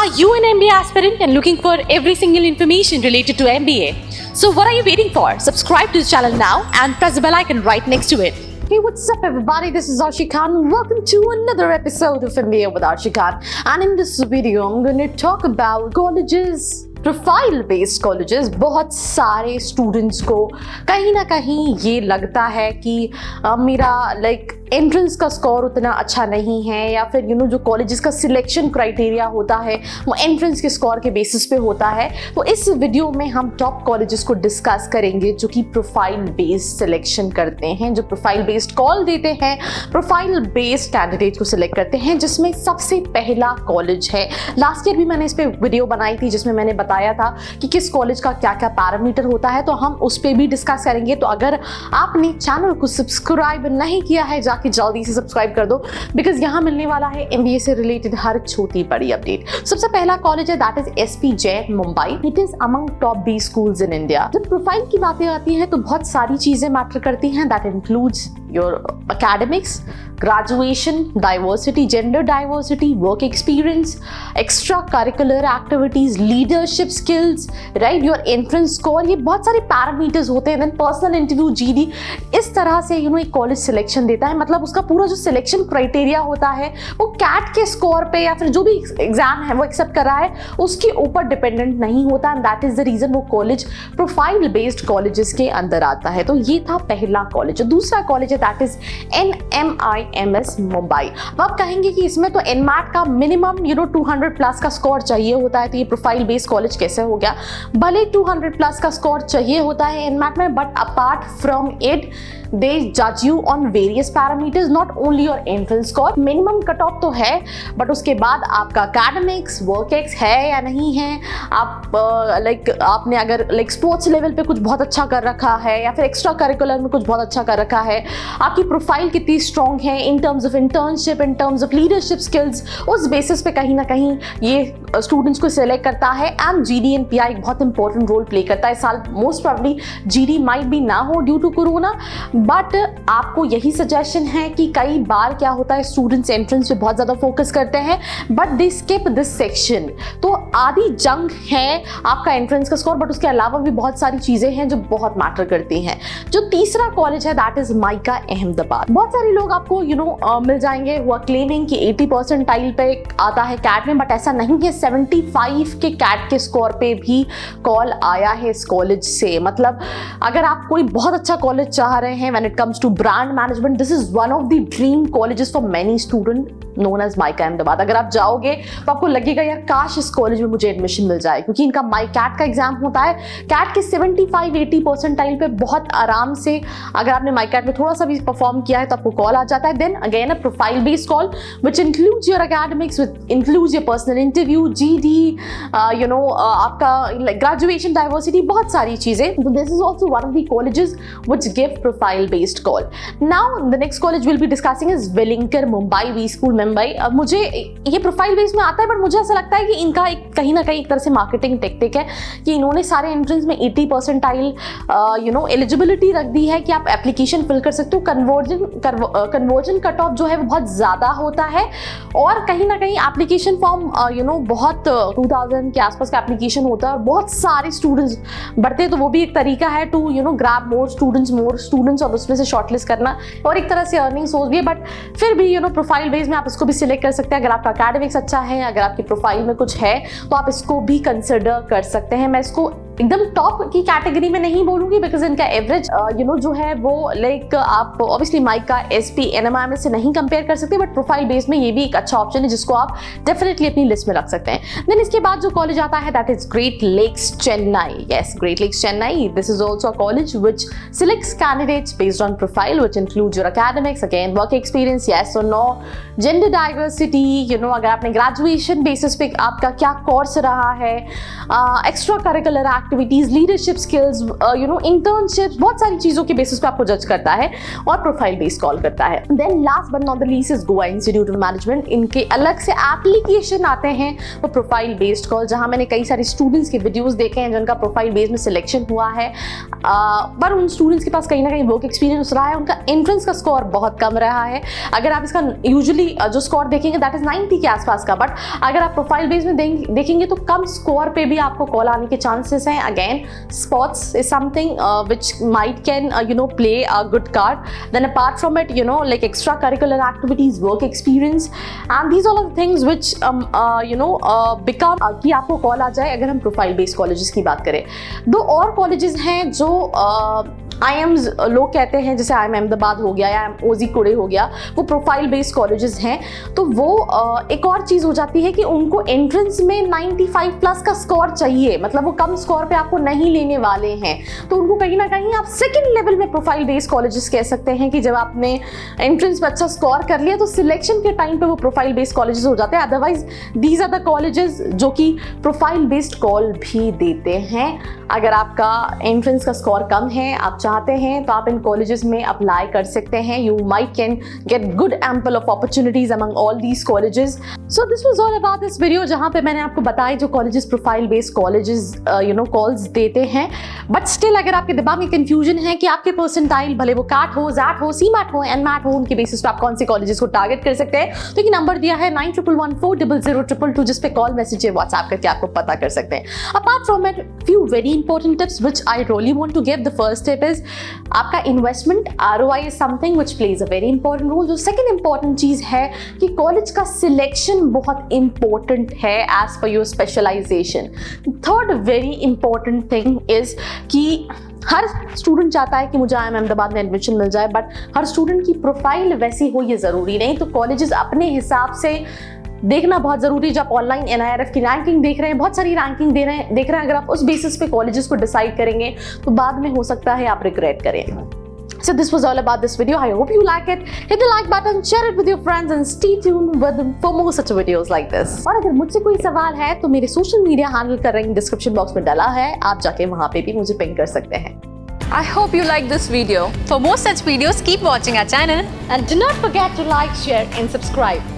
Are you an MBA aspirant and looking for every single information related to MBA? So what are you waiting for? Subscribe to the channel now and press the bell icon right next to it. Hey, what's up everybody? This is Arshi Khan. Welcome to another episode of MBA with Arshi Khan. And in this video, I'm going to talk about colleges, profile based colleges. बहुत सारे students को कहीं ना कहीं ये लगता है कि मेरा एंट्रेंस का स्कोर उतना अच्छा नहीं है, या फिर जो कॉलेजेस का सिलेक्शन क्राइटेरिया होता है वो एंट्रेंस के स्कोर के बेसिस पे होता है. तो इस वीडियो में हम टॉप कॉलेजेस को डिस्कस करेंगे जो कि प्रोफाइल बेस्ड सिलेक्शन करते हैं, जो प्रोफाइल बेस्ड कॉल देते हैं, प्रोफाइल बेस्ड कैंडिडेट को सिलेक्ट करते हैं. जिसमें सबसे पहला कॉलेज है, लास्ट ईयर भी मैंने इस पे वीडियो बनाई थी जिसमें मैंने बताया था कि किस कॉलेज का क्या क्या पैरामीटर होता है, तो हम उस पे भी डिस्कस करेंगे. तो अगर आपने चैनल को सब्सक्राइब नहीं किया है जाके जल्दी से सब्सक्राइब कर दो, बिकॉज यहाँ मिलने वाला है MBA से रिलेटेड हर छोटी बड़ी अपडेट. सबसे पहला कॉलेज है that is SP Jain Mumbai. It is among top B schools in India. जब प्रोफाइल की बातें आती हैं तो बहुत सारी चीजें मैटर करती हैं. That includes your academics, graduation, diversity, gender diversity, work experience, extracurricular activities, leadership skills, right, your entrance score. ये बहुत सारे पैरामीटर्स होते हैं. then personal interview, GD. इस तरह से एक कॉलेज सिलेक्शन देता है. मतलब उसका पूरा जो सिलेक्शन क्राइटेरिया होता है वो कैट के स्कोर पे या फिर जो भी एग्जाम है वो एक्सेप्ट कर रहा है उसके ऊपर डिपेंडेंट नहीं होता. And that is the reason वो कॉलेज प्रोफाइल बेस्ड कॉलेजेस के अंदर आता है. तो ये था पहला कॉलेज. दूसरा कॉलेज है दैट इज NMIMS मुंबई. अब आप कहेंगे कि इसमें तो NMAT का मिनिमम 200 प्लस का स्कोर चाहिए होता है, तो ये प्रोफाइल बेस्ड कॉलेज कैसे हो गया? भले 200 प्लस का स्कोर चाहिए होता है NMAT में, but apart from it they judge you on various parameters, not only your entrance score. minimum cut off तो है, बट उसके बाद आपका academics, work ex है या नहीं है, आप आपने अगर स्पोर्ट्स लेवल पे कुछ बहुत अच्छा कर रखा है या फिर एक्स्ट्रा करिकुलर में कुछ बहुत अच्छा कर रखा है, आपकी प्रोफाइल कितनी स्ट्रॉन्ग है in terms of internship, in terms of leadership skills, उस बेसिस पे कहीं ना कहीं ये स्टूडेंट्स को सिलेक्ट करता है. एंड GD and PI एक बहुत इंपॉर्टेंट रोल प्ले करता है. साल मोस्ट प्रोबेबली GD माइट भी ना हो ड्यू टू कोरोना, बट आपको यही सजेशन है कि कई बार क्या होता है स्टूडेंट्स एंट्रेंस पे बहुत ज्यादा फोकस करते हैं but they skip this section. तो आधी जंग है आपका एंट्रेंस का स्कोर, बट उसके अलावा भी बहुत सारी चीजें हैं जो बहुत मैटर करती हैं. जो तीसरा कॉलेज है दैट इज माइका अहमदाबाद. बहुत सारे लोग आपको मिल जाएंगे वो क्लेमिंग कि 80 परसेंटाइल पे आता है कैट में, बट ऐसा नहीं है. 75 के कैट के स्कोर पे भी कॉल आया है इस कॉलेज से. मतलब अगर आप कोई बहुत अच्छा कॉलेज चाह रहे हैं when it comes to brand management, this is one of the dream colleges for many students known as mica Ahmedabad. अगर आप जाओगे तो आपको लगेगा यार काश इस कॉलेज में मुझे एडमिशन मिल जाए, क्योंकि इनका कैट का एग्जाम होता है. कैट के 75-80 परसेंटाइल पे बहुत आराम से अगर आपने कैट में थोड़ा सा भी परफॉर्म किया है तो आपको कॉल आ जाता है. Then again a profile based call which includes your academics, which includes your personal interview, GD, आपका ग्रेजुएशन, डाइवर्सिटी, बहुत सारी चीजें. This is also one of the colleges which give profile based call. Now the next college we'll be discussing is Wellinger Mumbai, B School Mumbai. अब मुझे ये profile base में आता है, बट मुझे ऐसा लगता है कि इनका कहीं ना कहीं एक तरह से मार्केटिंग टेक्निक है कि इन्होंने सारे एंट्रेंस में 80 परसेंटाइल एलिजिबिलिटी रख दी है कि आप एप्लीकेशन फिल कर सकते हो. कन्वर्जन कट ऑफ जो है वो बहुत ज्यादा होता है, और कहीं ना कहीं एप्लीकेशन फॉर्म बहुत 2000 के आसपास का एप्लीकेशन होता है और बहुत सारे स्टूडेंट्स बढ़ते हैं. तो वो भी एक तरीका है टू ग्रैब मोर स्टूडेंट्स और उसमें से शॉर्टलिस्ट करना, और एक तरह से अर्निंग सोर्स भी है. बट फिर भी प्रोफाइल बेस में आप इसको भी सिलेक्ट कर सकते हैं. अगर आपका एकेडमिक्स अच्छा है, अगर आपकी प्रोफाइल में कुछ है तो आप इसको भी कंसिडर कर सकते हैं. मैं इसको एकदम टॉप की कैटेगरी में नहीं बोलूंगी बिकॉज इनका एवरेज जो है वो आप ऑब्वियसली माइका SP NMIMS से नहीं कंपेयर कर सकते, बट प्रोफाइल बेस में ये भी एक अच्छा ऑप्शन है जिसको आप डेफिनेटली अपनी लिस्ट में रख सकते हैं. देन इसके बाद जो कॉलेज आता है that is Great Lakes Chennai. Yes, Great Lakes Chennai. This is also a college which selects candidates based on profile which includes your academics, again work experience, yes और नो, जेंडर डाइवर्सिटी, अगर आपने ग्रेजुएशन बेसिस पे आपका क्या कोर्स रहा है, extra curricular activities, leadership skills, internships, बहुत सारी चीजों के बेसिस पे आपको जज करता है और प्रोफाइल बेस्ड कॉल करता है। Then last but not the least is Goa Institute of Management. इनके अलग से एप्लीकेशन आते हैं वो प्रोफाइल बेस्ड कॉल, जहां मैंने कई सारे स्टूडेंट्स के वीडियोस देखे हैं जिनका प्रोफाइल बेस्ड में सिलेक्शन हुआ है, पर उन स्टूडेंट्स के पास कहीं ना कहीं वर्क एक्सपीरियंस रहा है, उनका एंट्रेंस का स्कोर बहुत कम रहा है। अगर आप इसका यूजुअली जो स्कोर देखेंगे दैट इज 90 के आसपास का, बट अगर आप प्रोफाइल बेस्ड में देखेंगे तो कम स्कोर पे भी आपको कॉल आने के चांसेस हैं। Again sports is something which might can play a good card. Then apart from it like extra curricular activities, work experience and these all are the things which become कि आपको call आ जाए अगर हम profile based colleges की बात करें। दो और कॉलेजेस हैं जो IIMs लोग कहते हैं, जैसे IIM अहमदाबाद हो गया या OZ कुड़े हो गया, वो प्रोफाइल बेस्ड कॉलेजेस हैं। तो वो एक और चीज़ हो जाती है कि उनको एंट्रेंस में 95 प्लस का स्कोर चाहिए, मतलब वो कम स्कोर पे आपको नहीं लेने वाले हैं। तो उनको कहीं ना कहीं आप सेकेंड लेवल में प्रोफाइल बेस्ड कॉलेजेस कह सकते हैं कि जब आपने एंट्रेंस में अच्छा स्कोर कर लिया तो सिलेक्शन के टाइम पे वो प्रोफाइल बेस्ड कॉलेजेस हो जाते हैं। Otherwise these are the colleges जो कि प्रोफाइल बेस्ड कॉल भी देते हैं। अगर आपका एंट्रेंस का स्कोर कम है, आप चाहते हैं, तो आप इन कॉलेजेस में अप्लाई कर सकते हैं। You might can get good ample of opportunities among all these colleges. So this was all about this video, जहां पे मैंने आपको बताया जो colleges profile based colleges calls देते हैं। बट स्टिल अगर आपके दिमाग में कंफ्यूजन है कि आपके परसेंटाइल भले वो कैट हो, जैट हो, सीमैट हो, एनमैट हो, उनके बेसिस पे आप कौन से कॉलेजेस को टारगेट कर सकते हैं, तो ये नंबर दिया है 9111400222, जिस पे कॉल मैसेज या व्हाट्सएप करके आपको पता कर सकते हैं। Apart from it few very important tips which I really want to give. The first tip is आपका investment ROI is something which plays a very important role. जो सेकंड इंपॉर्टेंट चीज है कि कॉलेज का सिलेक्शन बहुत important है as per your specialization. Third very important thing is कि हर स्टूडेंट चाहता है कि मुझे IIM अहमदाबाद में एडमिशन मिल जाए, बट हर स्टूडेंट की प्रोफाइल वैसी हो ये ज़रूरी नहीं। तो कॉलेजेस अपने हिसाब से देखना बहुत ज़रूरी है। जब ऑनलाइन NIRF की रैंकिंग देख रहे हैं, बहुत सारी रैंकिंग देख रहे हैं, अगर आप उस बेसिस पे कॉलेजेस को डिसाइड करेंगे तो बाद में हो सकता है आप रिग्रेट करें। So this was all about this video. I hope you like it. Hit the like button, share it with your friends and stay tuned with for more such videos like this. और अगर मुझसे कोई सवाल है तो मेरे social media handle का link description box में डाला है, आप जाके वहाँ पे भी मुझे पिंग कर सकते हैं। I hope you like this video. For more such videos, keep watching our channel. And do not forget to like, share and subscribe.